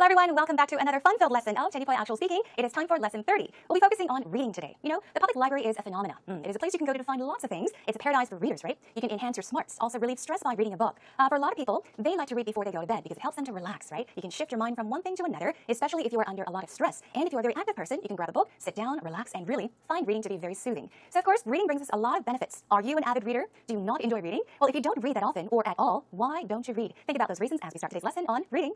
Hello everyone, welcome back to another fun-filled lesson of 10 Point Actual Speaking. It is time for lesson 30. We'll be focusing on reading today. You know, the public library is a phenomena. It is a place you can go to find lots of things. It's a paradise for readers, right? You can enhance your smarts, also relieve stress by reading a book. For a lot of people, they like to read before they go to bed because it helps them to relax, right? You can shift your mind from one thing to another, especially if you are under a lot of stress. And if you're a very active person, you can grab a book, sit down, relax, and really find reading to be very soothing. So of course, reading brings us a lot of benefits. Are you an avid reader? Do you not enjoy reading? Well, if you don't read that often or at all, why don't you read? Think about those reasons as we start today's lesson on reading.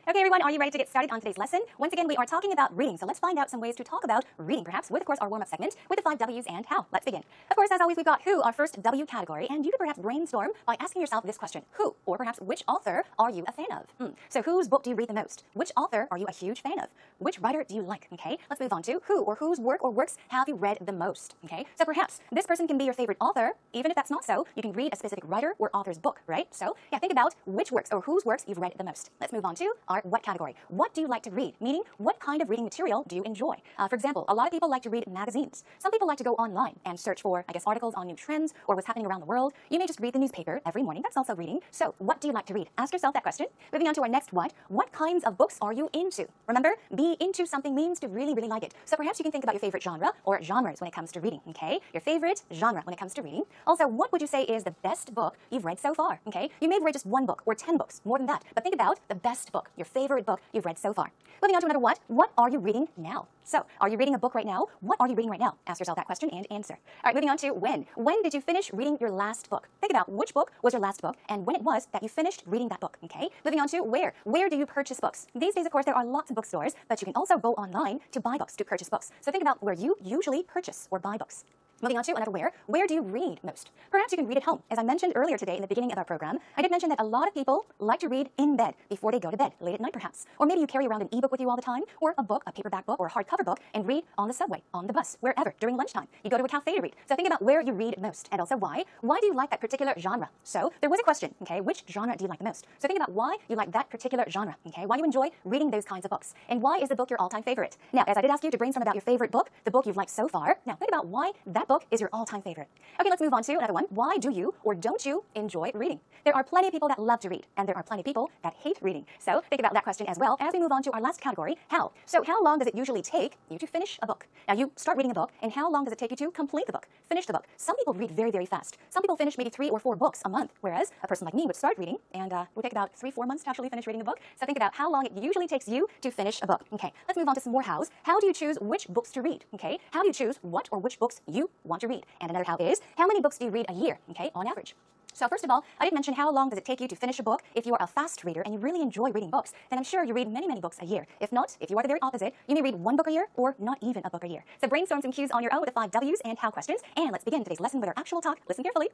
Okay, everyone, are you ready to get started on today's lesson? Once again, we are talking about reading, so let's find out some ways to talk about reading, perhaps with, of course, our warm-up segment with the 5 W's and how. Let's begin. Of course, as always, we've got who, our first W category, and you could perhaps brainstorm by asking yourself this question: who, or perhaps which author are you a fan of? So whose book do you read the most? Which author are you a huge fan of? Which writer do you like? Okay, let's move on to who or whose work or works have you read the most? Okay, so perhaps this person can be your favorite author. Even if that's not so, you can read a specific writer or author's book, right? So yeah, think about which works or whose works you've read the most. Let's move on to our what category. What do you like to read? Meaning, what kind of reading material do you enjoy? For example, a lot of people like to read magazines. Some people like to go online and search for, articles on new trends or what's happening around the world. You may just read the newspaper every morning. That's also reading. So, what do you like to read? Ask yourself that question. Moving on to our next what. What kinds of books are you into? Remember, be into something means to really, really like it. So perhaps you can think about your favorite genre or genres when it comes to reading, okay? Your favorite genre when it comes to reading. Also, what would you say is the best book you've read so far, okay? You may have read just one book or 10 books, more than that, but think about the best book, your favorite book you've read so far. Moving on to another what. What are you reading now? So, are you reading a book right now? What are you reading right now? Ask yourself that question and answer. All right, moving on to when. When did you finish reading your last book? Think about which book was your last book and when it was that you finished reading that book, okay? Moving on to where. Where do you purchase books? These days, of course, there are lots of bookstores, but you can also go online to buy books, to purchase books. So think about where you usually purchase or buy books. Moving on to another where. Where do you read most? Perhaps you can read at home. As I mentioned earlier today in the beginning of our program, I did mention that a lot of people like to read in bed before they go to bed, late at night perhaps. Or maybe you carry around an ebook with you all the time, or a book, a paperback book, or a hardcover book, and read on the subway, on the bus, wherever, during lunchtime. You go to a cafe to read. So think about where you read most, and also why. Why do you like that particular genre? So there was a question, okay, which genre do you like the most? So think about why you like that particular genre, okay, why you enjoy reading those kinds of books, and why is the book your all-time favorite? Now, as I did ask you to brainstorm about your favorite book, the book you've liked so far, now think about why that book is your all-time favorite. Okay, let's move on to another one. Why do you or don't you enjoy reading? There are plenty of people that love to read, and there are plenty of people that hate reading. So think about that question as well as we move on to our last category, how. So how long does it usually take you to finish a book? Now you start reading a book, and how long does it take you to complete the book, finish the book? Some people read very, very fast. Some people finish maybe 3 or 4 books a month, whereas a person like me would start reading, and would take about 3-4 months to actually finish reading a book. So think about how long it usually takes you to finish a book. Okay, let's move on to some more hows. How do you choose which books to read? Okay, how do you choose what or which books you want to read? And another how is, how many books do you read a year, okay, on average? So first of all, I did mention how long does it take you to finish a book. If you're a fast reader and you really enjoy reading books, then I'm sure you read many, many books a year. If not, if you are the very opposite, you may read 1 book a year or not even a book a year. So brainstorm some cues on your own with the 5 W's and how questions, and let's begin today's lesson with our actual talk. Listen carefully.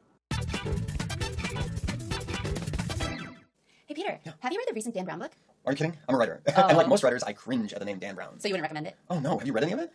Hey, Peter, have you read the recent Dan Brown book? Are you kidding? I'm a writer. And like most writers, I cringe at the name Dan Brown. So you wouldn't recommend it? Oh, no. Have you read any of it?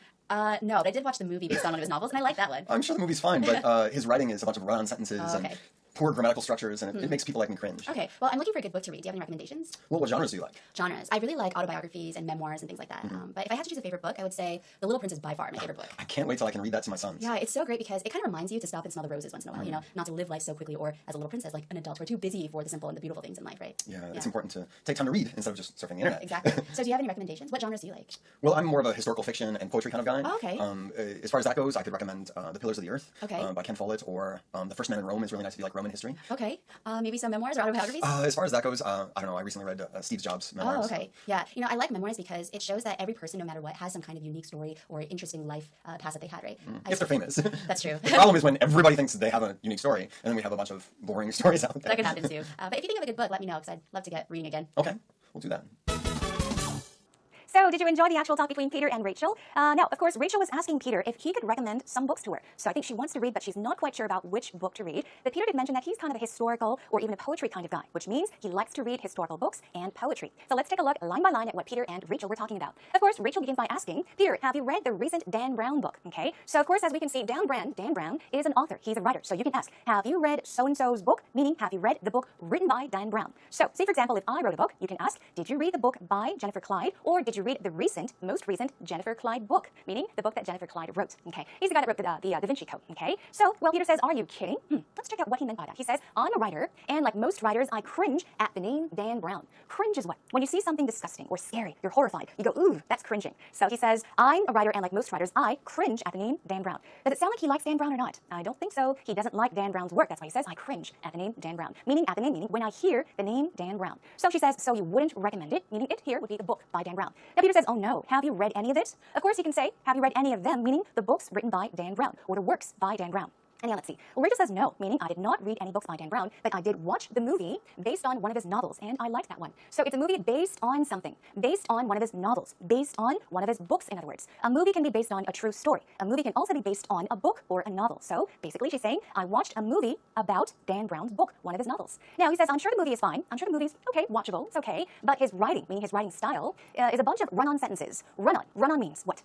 No, but I did watch the movie based on one of his novels, and I like that one. I'm sure the movie's fine, but his writing is a bunch of run-on sentences and poor grammatical structures, and it makes people like me cringe. Okay, well, I'm looking for a good book to read. Do you have any recommendations? Well, what genres do you like? Genres. I really like autobiographies and memoirs and things like that. But if I had to choose a favorite book, I would say The Little Prince is by far my favorite book. I can't wait till I can read that to my sons. Yeah, it's so great because it kind of reminds you to stop and smell the roses once in a while, you know, not to live life so quickly or as a little princess, like an adult. We're too busy for the simple and the beautiful things in life, right? Yeah, it's important to take time to read instead of just surfing the internet. Exactly. So do you have any recommendations? What genres do you like? Well, I'm more of a historical fiction and poetry kind of guy. Oh, okay. As far as that goes, I could recommend The Pillars of the Earth by Ken Follett, or The First Man in Rome is really nice if you like Roman history. Okay. Maybe some memoirs or autobiographies? As far as that goes, I don't know. I recently read Steve Jobs' memoirs. Oh, okay. Yeah. You know, I like memoirs because it shows that every person, no matter what, has some kind of unique story or interesting life path that they had, right? If they're famous. That's true. The problem is when everybody thinks they have a unique story, and then we have a bunch of boring stories out there. That could happen too. But if you think of a good book, let me know, because I'd love to get reading again. Okay, we'll do that. So, did you enjoy the actual talk between Peter and Rachel? Now, of course, Rachel was asking Peter if he could recommend some books to her. So I think she wants to read, but she's not quite sure about which book to read. But Peter did mention that he's kind of a historical or even a poetry kind of guy, which means he likes to read historical books and poetry. So let's take a look line by line at what Peter and Rachel were talking about. Of course, Rachel begins by asking, Peter, have you read the recent Dan Brown book? Okay, so of course, as we can see, Dan Brown is an author. He's a writer. So you can ask, have you read so-and-so's book? Meaning, have you read the book written by Dan Brown? So, say for example, if I wrote a book, you can ask, did you read the book by Jennifer Clyde, or did you read the most recent Jennifer Clyde book, meaning the book that Jennifer Clyde wrote. Okay, he's the guy that wrote the Da Vinci Code. Okay, so well, Peter says, are you kidding? Let's check out what he meant by that. He says, I'm a writer, and like most writers, I cringe at the name Dan Brown. Cringe is what? When you see something disgusting or scary, you're horrified. You go, ooh, that's cringing. So he says, I'm a writer, and like most writers, I cringe at the name Dan Brown. Does it sound like he likes Dan Brown or not? I don't think so. He doesn't like Dan Brown's work. That's why he says, I cringe at the name Dan Brown. Meaning at the name, meaning when I hear the name Dan Brown. So she says, so you wouldn't recommend it, meaning it here would be the book by Dan Brown. Now Peter says, oh no, have you read any of it? Of course he can say, have you read any of them, meaning the books written by Dan Brown, or the works by Dan Brown. And yeah, let's see. Well, Rachel says no, meaning I did not read any books by Dan Brown, but I did watch the movie based on one of his novels, and I liked that one. So it's a movie based on something, based on one of his novels, based on one of his books, in other words. A movie can be based on a true story. A movie can also be based on a book or a novel. So basically she's saying, I watched a movie about Dan Brown's book, one of his novels. Now he says, I'm sure the movie is fine. I'm sure the movie's okay, watchable, it's okay, but his writing, meaning his writing style, is a bunch of run-on sentences. Run-on. Run-on means what?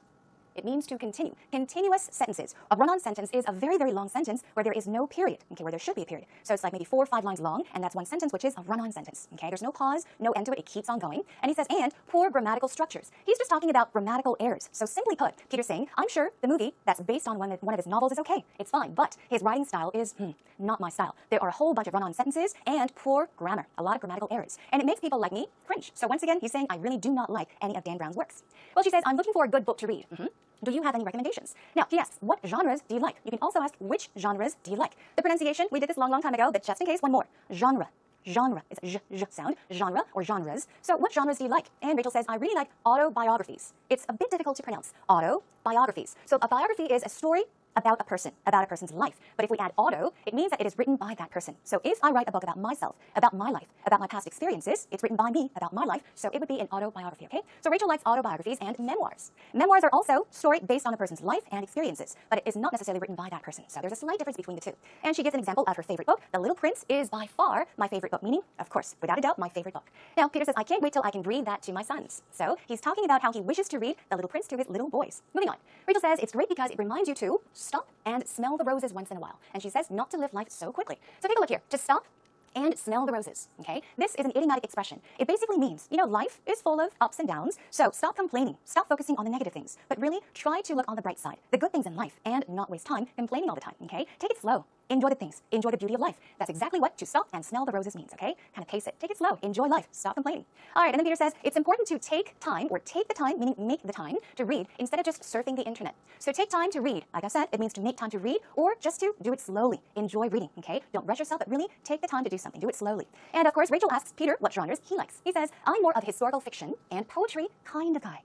It means to continue. Continuous sentences. A run-on sentence is a very, very long sentence where there is no period, okay, where there should be a period. So it's like maybe 4 or 5 lines long, and that's one sentence, which is a run-on sentence, okay? There's no pause, no end to it, it keeps on going. And he says, and poor grammatical structures. He's just talking about grammatical errors. So simply put, Peter's saying, I'm sure the movie that's based on one of his novels is okay, it's fine, but his writing style is, not my style. There are a whole bunch of run-on sentences and poor grammar, a lot of grammatical errors. And it makes people like me cringe. So once again, he's saying, I really do not like any of Dan Brown's works. Well, she says, I'm looking for a good book to read. Do you have any recommendations? Now, he asks, what genres do you like? You can also ask, which genres do you like? The pronunciation, we did this long time ago, but just in case, one more. Genre. Genre. It's a zh sound. Genre or genres. So what genres do you like? And Rachel says, I really like autobiographies. It's a bit difficult to pronounce. Autobiographies. So a biography is a story about a person's life. But if we add auto, it means that it is written by that person. So if I write a book about myself, about my life, about my past experiences, it's written by me, about my life, so it would be an autobiography, okay? So Rachel likes autobiographies and memoirs. Memoirs are also story based on a person's life and experiences, but it is not necessarily written by that person. So there's a slight difference between the two. And she gives an example of her favorite book. The Little Prince is by far my favorite book, meaning, of course, without a doubt, my favorite book. Now, Peter says, I can't wait till I can read that to my sons. So he's talking about how he wishes to read The Little Prince to his little boys. Moving on. Rachel says, it's great because it reminds you to stop and smell the roses once in a while. And she says not to live life so quickly. So take a look here. To stop and smell the roses, okay? This is an idiomatic expression. It basically means, life is full of ups and downs, so stop complaining. Stop focusing on the negative things, but really try to look on the bright side, the good things in life, and not waste time complaining all the time, okay? Take it slow. Enjoy the things. Enjoy the beauty of life. That's exactly what to stop and smell the roses means, okay? Kind of pace it. Take it slow. Enjoy life. Stop complaining. All right, and then Peter says, it's important to take time, or take the time, meaning make the time, to read instead of just surfing the internet. So take time to read. Like I said, it means to make time to read, or just to do it slowly. Enjoy reading, okay? Don't rush yourself, but really take the time to do something. Do it slowly. And of course, Rachel asks Peter what genres he likes. He says, I'm more of a historical fiction and poetry kind of guy.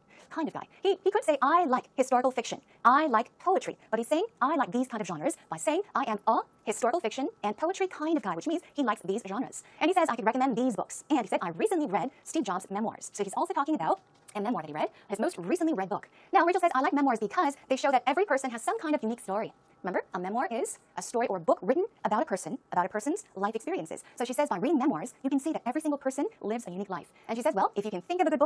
He could say, I like historical fiction. I like poetry. But he's saying, I like these kind of genres by saying, I am a historical fiction and poetry kind of guy, which means he likes these genres. And he says, I could recommend these books. And he said, I recently read Steve Jobs' memoirs. So he's also talking about a memoir that he read, his most recently read book. Now, Rachel says, I like memoirs because they show that every person has some kind of unique story. Remember, a memoir is a story or book written about a person's life experiences. So she says, by reading memoirs, you can see that every single person lives a unique life. And she says, well, if you can think of a good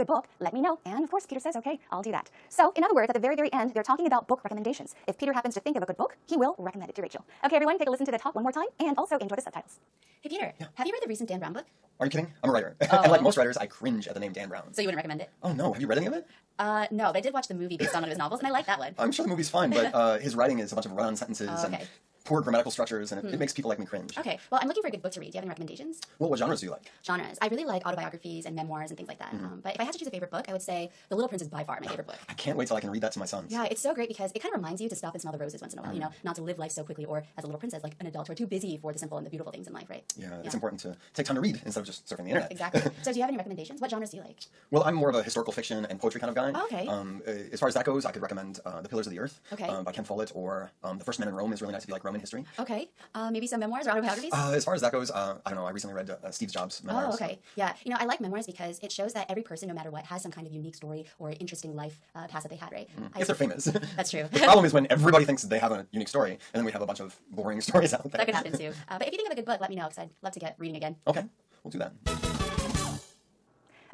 book, let me know. And of course, Peter says, okay, I'll do that. So in other words, at the very, very end, they're talking about book recommendations. If Peter happens to think of a good book, he will recommend it to Rachel. Okay, everyone, take a listen to the talk one more time, and also enjoy the subtitles. Hey, Peter, have you read the recent Dan Brown book? Are you kidding? I'm a writer. And like most writers, I cringe at the name Dan Brown. So you wouldn't recommend it? Oh, no. Have you read any of it? No, but I did watch the movie based on one of his novels, and I like that one. I'm sure the movie's fine, but his writing is a bunch of run-on sentences and poor grammatical structures, and it makes people like me cringe. Okay, well, I'm looking for a good book to read. Do you have any recommendations? Well, what genres do you like? Genres. I really like autobiographies and memoirs and things like that. But if I had to choose a favorite book, I would say The Little Prince is by far my favorite book. I can't wait till I can read that to my sons. Yeah, it's so great because it kind of reminds you to stop and smell the roses once in a while, not to live life so quickly, or as a little princess, like an adult, or too busy for the simple and the beautiful things in life, right? Yeah, it's important to take time to read instead of just surfing the internet. Exactly. So do you have any recommendations? What genres do you like? Well, I'm more of a historical fiction and poetry kind of guy. Oh, okay. As far as that goes, I could recommend The Pillars of the Earth by Ken Follett, or The First Man in Rome is really nice if you like Roman history. Okay. Maybe some memoirs or autobiographies? As far as that goes, I don't know. I recently read Steve Jobs' memoirs. Oh, okay. Yeah. I like memoirs because it shows that every person, no matter what, has some kind of unique story or interesting life path that they had, right? If they're famous. That's true. The problem is when everybody thinks they have a unique story, and then we have a bunch of boring stories out there. That could happen too. But if you think of a good book, let me know, because I'd love to get reading again. Okay, we'll do that.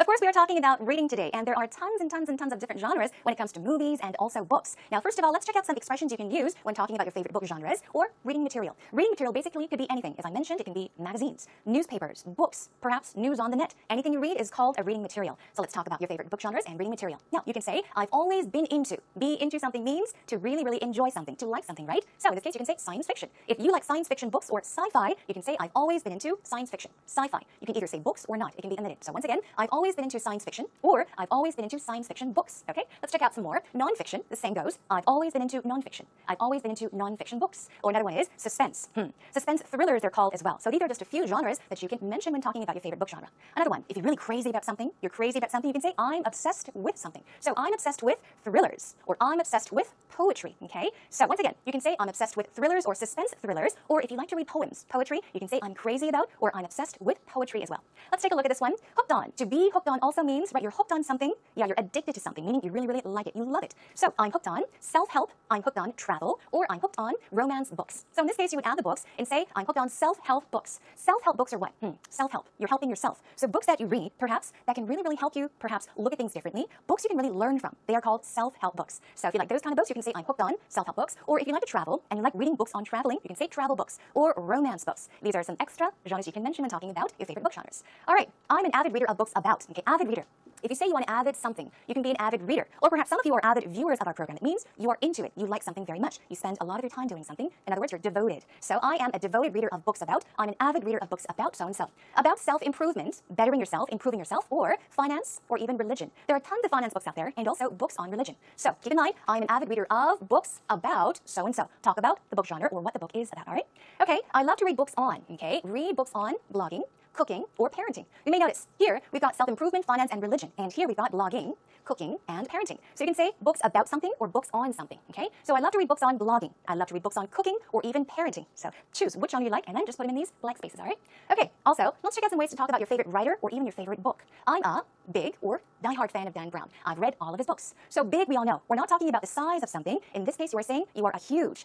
Of course, we are talking about reading today, and there are tons and tons and tons of different genres when it comes to movies and also books. Now, first of all, let's check out some expressions you can use when talking about your favorite book genres or reading material. Reading material basically could be anything. As I mentioned, it can be magazines, newspapers, books, perhaps news on the net. Anything you read is called a reading material. So let's talk about your favorite book genres and reading material. Now, you can say, I've always been into. Be into something means to really, really enjoy something, to like something, right? So in this case, you can say science fiction. If you like science fiction books or sci-fi, you can say, I've always been into science fiction, sci-fi. You can either say books or not. It can be omitted. So once again, I've always been into science fiction, or I've always been into science fiction books. Okay, let's check out some more. Nonfiction, the same goes. I've always been into nonfiction. I've always been into nonfiction books. Or another one is suspense. Suspense thrillers, they're called as well. So these are just a few genres that you can mention when talking about your favorite book genre. Another one, if you're really crazy about something, you can say, I'm obsessed with something. So I'm obsessed with thrillers, or I'm obsessed with poetry. Okay, so once again, you can say, I'm obsessed with thrillers or suspense thrillers, or if you like to read poems, poetry, you can say, I'm crazy about, or I'm obsessed with poetry as well. Let's take a look at this one. Hooked on. To be hooked on also means, right, you're hooked on something. Yeah, you're addicted to something, meaning you really, really like it. You love it. So I'm hooked on self-help, I'm hooked on travel, or I'm hooked on romance books. So in this case, you would add the books and say, I'm hooked on self-help books. Self-help books are what? Self-help. You're helping yourself. So books that you read, perhaps, that can really, really help you, perhaps, look at things differently. Books you can really learn from. They are called self-help books. So if you like those kind of books, you can say, I'm hooked on self-help books. Or if you like to travel and you like reading books on traveling, you can say travel books or romance books. These are some extra genres you can mention when talking about your favorite book genres. All right, I'm an avid reader of books about. Okay, avid reader. If you say you want to avid something, you can be an avid reader. Or perhaps some of you are avid viewers of our program. It means you are into it. You like something very much. You spend a lot of your time doing something. In other words, you're devoted. So I am a devoted reader of books about. I'm an avid reader of books about so-and-so. About self-improvement, bettering yourself, improving yourself, or finance, or even religion. There are tons of finance books out there, and also books on religion. So keep in mind, I'm an avid reader of books about so-and-so. Talk about the book genre or what the book is about, all right? Okay, I love to read books on, okay? Read books on blogging, cooking, or parenting. You may notice here we've got self-improvement, finance, and religion. And here we've got blogging, cooking, and parenting. So you can say books about something or books on something, okay? So I love to read books on blogging. I love to read books on cooking or even parenting. So choose which one you like and then just put them in these blank spaces, all right? Okay, also, let's check out some ways to talk about your favorite writer or even your favorite book. I'm a big or diehard fan of Dan Brown. I've read all of his books. So big, we all know. We're not talking about the size of something. In this case, you are saying you are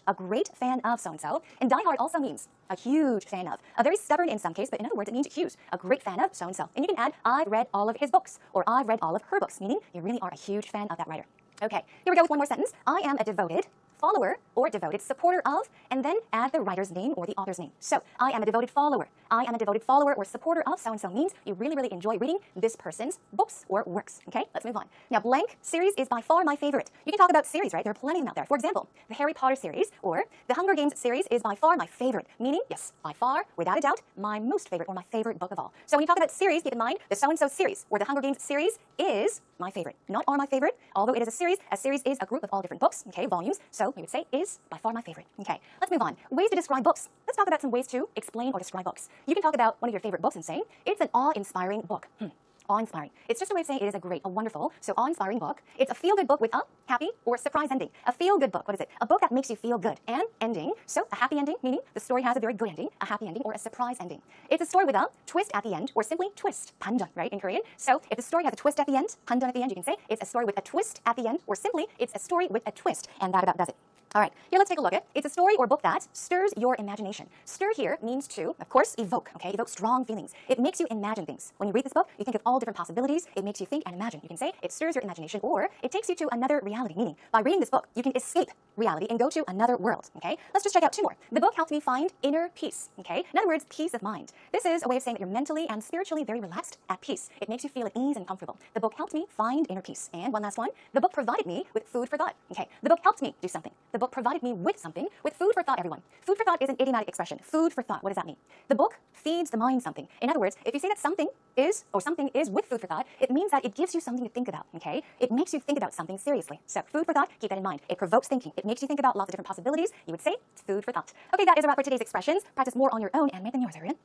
a great fan of so-and-so. And diehard also means a huge fan of. A very stubborn in some case, but in other words, it means huge. A great fan of so-and-so. And you can add, I've read all of his books, or I've read all of her books, meaning you really are a huge fan of that writer. Okay, here we go with one more sentence. I am a devoted follower or devoted supporter of, and then add the writer's name or the author's name. So I am a devoted follower. I am a devoted follower or supporter of so-and-so means you really, really enjoy reading this person's books or works. Okay, let's move on. Now, blank series is by far my favorite. You can talk about series, right? There are plenty of them out there. For example, the Harry Potter series or the Hunger Games series is by far my favorite, meaning, yes, by far, without a doubt, my most favorite or my favorite book of all. So when you talk about series, keep in mind the so-and-so series or the Hunger Games series is my favorite. Not are my favorite, although it is a series. A series is a group of all different books, okay, volumes. So we would say is by far my favorite. Okay, let's move on. Ways to describe books. Let's talk about some ways to explain or describe books. You can talk about one of your favorite books and saying it's an awe-inspiring book. Awe-inspiring. It's just a way of saying it is a great, a wonderful, so awe-inspiring book. It's a feel-good book with a happy or surprise ending. A feel-good book, what is it? A book that makes you feel good. And ending, so a happy ending, meaning the story has a very good ending, a happy ending, or a surprise ending. It's a story with a twist at the end, or simply twist, pandon, right, in Korean. So if the story has a twist at the end, pandon at the end, you can say it's a story with a twist at the end, or simply it's a story with a twist, and that about does it. All right, here let's take a look at it. It's a story or book that stirs your imagination. Stir here means to, of course, evoke, okay? Evoke strong feelings. It makes you imagine things. When you read this book, you think of all different possibilities. It makes you think and imagine. You can say it stirs your imagination, or it takes you to another reality, meaning by reading this book, you can escape reality and go to another world, okay? Let's just check out two more. The book helped me find inner peace, okay? In other words, peace of mind. This is a way of saying that you're mentally and spiritually very relaxed, at peace. It makes you feel at ease and comfortable. The book helped me find inner peace. And one last one, the book provided me with food for thought, okay? The book helped me do something. The book provided me with something, with food for thought, everyone. Food for thought is an idiomatic expression. Food for thought, what does that mean? The book feeds the mind something. In other words, if you say that something is with food for thought, it means that it gives you something to think about, okay? It makes you think about something seriously. So food for thought, keep that in mind. It provokes thinking. It makes you think about lots of different possibilities. You would say it's food for thought. Okay, that is a wrap for today's expressions. Practice more on your own and make them yours, everyone.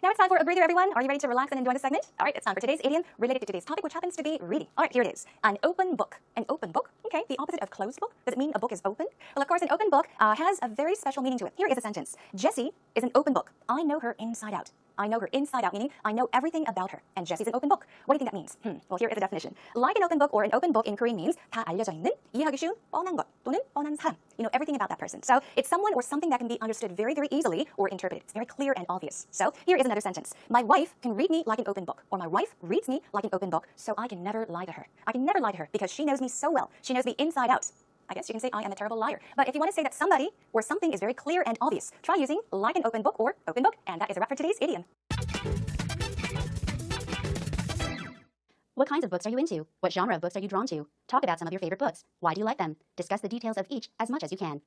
Now it's time for a breather, everyone. Are you ready to relax and enjoy the segment? All right, it's time for today's idiom related to today's topic, which happens to be reading. All right, here it is. An open book. An open book, okay, the opposite of closed book. Does it mean a book is open? Well, of course, an open book has a very special meaning to it. Here is a sentence. Jessie is an open book. I know her inside out. I know her inside out, meaning I know everything about her. And Jessie's an open book. What do you think that means? Well, here is the definition. Like an open book or an open book in Korean means 다 알려져 있는, 이해하기 쉬운, 뻔한 것 또는 뻔한 사람. You know everything about that person. So it's someone or something that can be understood very, very easily or interpreted. It's very clear and obvious. So here is another sentence. My wife can read me like an open book, or my wife reads me like an open book, so I can never lie to her. I can never lie to her because she knows me so well. She knows me inside out. I guess you can say I am a terrible liar. But if you want to say that somebody or something is very clear and obvious, try using like an open book or open book, and that is a wrap for today's idiom. What kinds of books are you into? What genre of books are you drawn to? Talk about some of your favorite books. Why do you like them? Discuss the details of each as much as you can.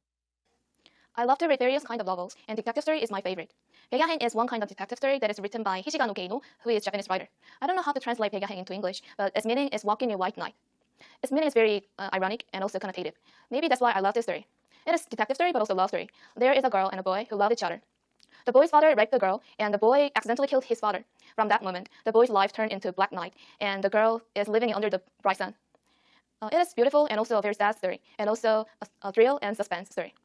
I love to read various kinds of novels, and detective story is my favorite. 백야행 is one kind of detective story that is written by Hishigano Geino, who is a Japanese writer. I don't know how to translate 백야행 into English, but its meaning is walking a white night. Its meaning is very ironic and also connotative. Maybe that's why I love this story. It is a detective story, but also a love story. There is a girl and a boy who love each other. The boy's father raped the girl, and the boy accidentally killed his father. From that moment, the boy's life turned into a black night, and the girl is living under the bright sun. It is beautiful and also a very sad story, and also a thrill and suspense story.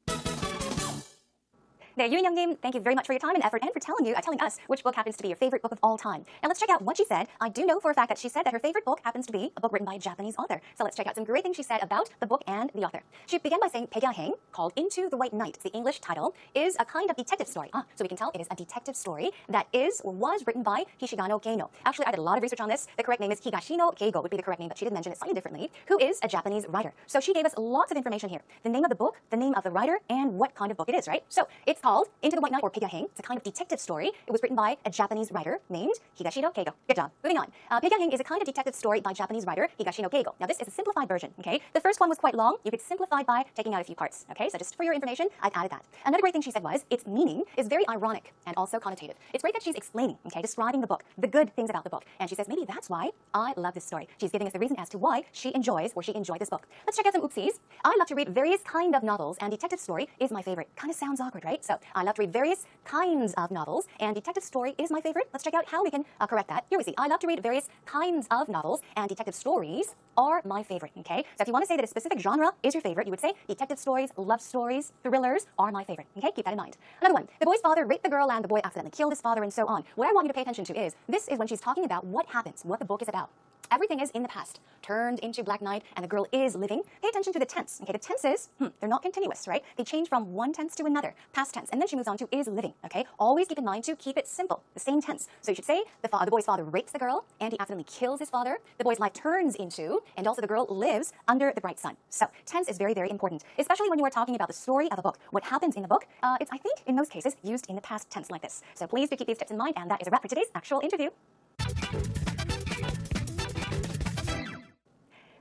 There, Yoon Young-nim, thank you very much for your time and effort and for telling us which book happens to be your favorite book of all time. Now let's check out what she said. I do know for a fact that she said that her favorite book happens to be a book written by a Japanese author. So let's check out some great things she said about the book and the author. She began by saying 백야행, called Into the White Night, the English title, is a kind of detective story. So we can tell it is a detective story that is or was written by Hishigano Geino. Actually, I did a lot of research on this. The correct name is Higashino Keigo would be the correct name, but she did mention it slightly differently, who is a Japanese writer. So she gave us lots of information here. The name of the book, the name of the writer, and what kind of book it is, right? So it's called Into the White Night, or 백야행. It's a kind of detective story. It was written by a Japanese writer named Higashino Keigo. Good job. Moving on. 백야행 is a kind of detective story by Japanese writer Higashino Keigo. Now this is a simplified version, okay? The first one was quite long. You could simplify by taking out a few parts, okay? So just for your information, I've added that. Another great thing she said was its meaning is very ironic and also connotative. It's great that she's explaining, okay, describing the book, the good things about the book. And she says maybe that's why I love this story. She's giving us the reason as to why she enjoys or she enjoyed this book. Let's check out some oopsies. I love to read various kind of novels, and detective story is my favorite. Kind of sounds awkward, right? So I love to read various kinds of novels, and detective story is my favorite. Let's check out how we can correct that. Here we see, I love to read various kinds of novels, and detective stories are my favorite, okay? So if you want to say that a specific genre is your favorite, you would say detective stories, love stories, thrillers are my favorite, okay? Keep that in mind. Another one, the boy's father raped the girl and the boy accidentally killed his father and so on. What I want you to pay attention to is, this is when she's talking about what happens, what the book is about. Everything is in the past, turned into black night, and the girl is living. Pay attention to the tense. Okay, the tenses, they're not continuous, right? They change from one tense to another, past tense, and then she moves on to is living, okay? Always keep in mind to keep it simple, the same tense. So you should say the boy's father rapes the girl, and he accidentally kills his father. The boy's life turns into, and also the girl lives under the bright sun. So tense is very, very important, especially when you are talking about the story of a book. What happens in the book, it's, I think, in most cases, used in the past tense like this. So please do keep these tips in mind, and that is a wrap for today's actual interview.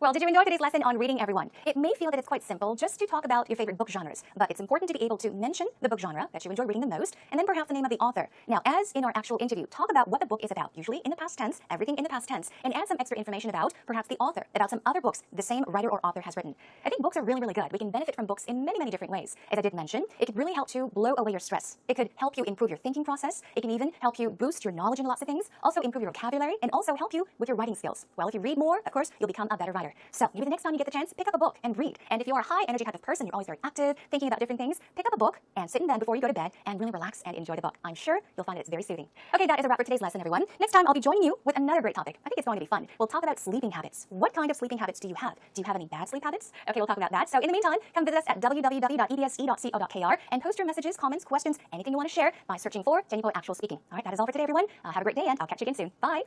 Well, did you enjoy today's lesson on reading, everyone? It may feel that it's quite simple just to talk about your favorite book genres, but it's important to be able to mention the book genre that you enjoy reading the most, and then perhaps the name of the author. Now, as in our actual interview, talk about what the book is about, usually in the past tense, everything in the past tense, and add some extra information about perhaps the author, about some other books the same writer or author has written. I think books are really, really good. We can benefit from books in many, many different ways. As I did mention, it could really help to blow away your stress. It could help you improve your thinking process. It can even help you boost your knowledge in lots of things, also improve your vocabulary, and also help you with your writing skills. Well, if you read more, of course, you'll become a better writer. So maybe the next time you get the chance, pick up a book and read. And if you are a high energy type of person, you're always very active, thinking about different things, pick up a book and sit in bed before you go to bed and really relax and enjoy the book. I'm sure you'll find it's very soothing. Okay, that is a wrap for today's lesson, everyone. Next time, I'll be joining you with another great topic. I think it's going to be fun. We'll talk about sleeping habits. What kind of sleeping habits do you have? Do you have any bad sleep habits? Okay, we'll talk about that. So in the meantime, come visit us at www.edse.co.kr and post your messages, comments, questions, anything you want to share by searching for Jenny Poet Actual Speaking. All right, that is all for today, everyone. Have a great day, and I'll catch you again soon. Bye.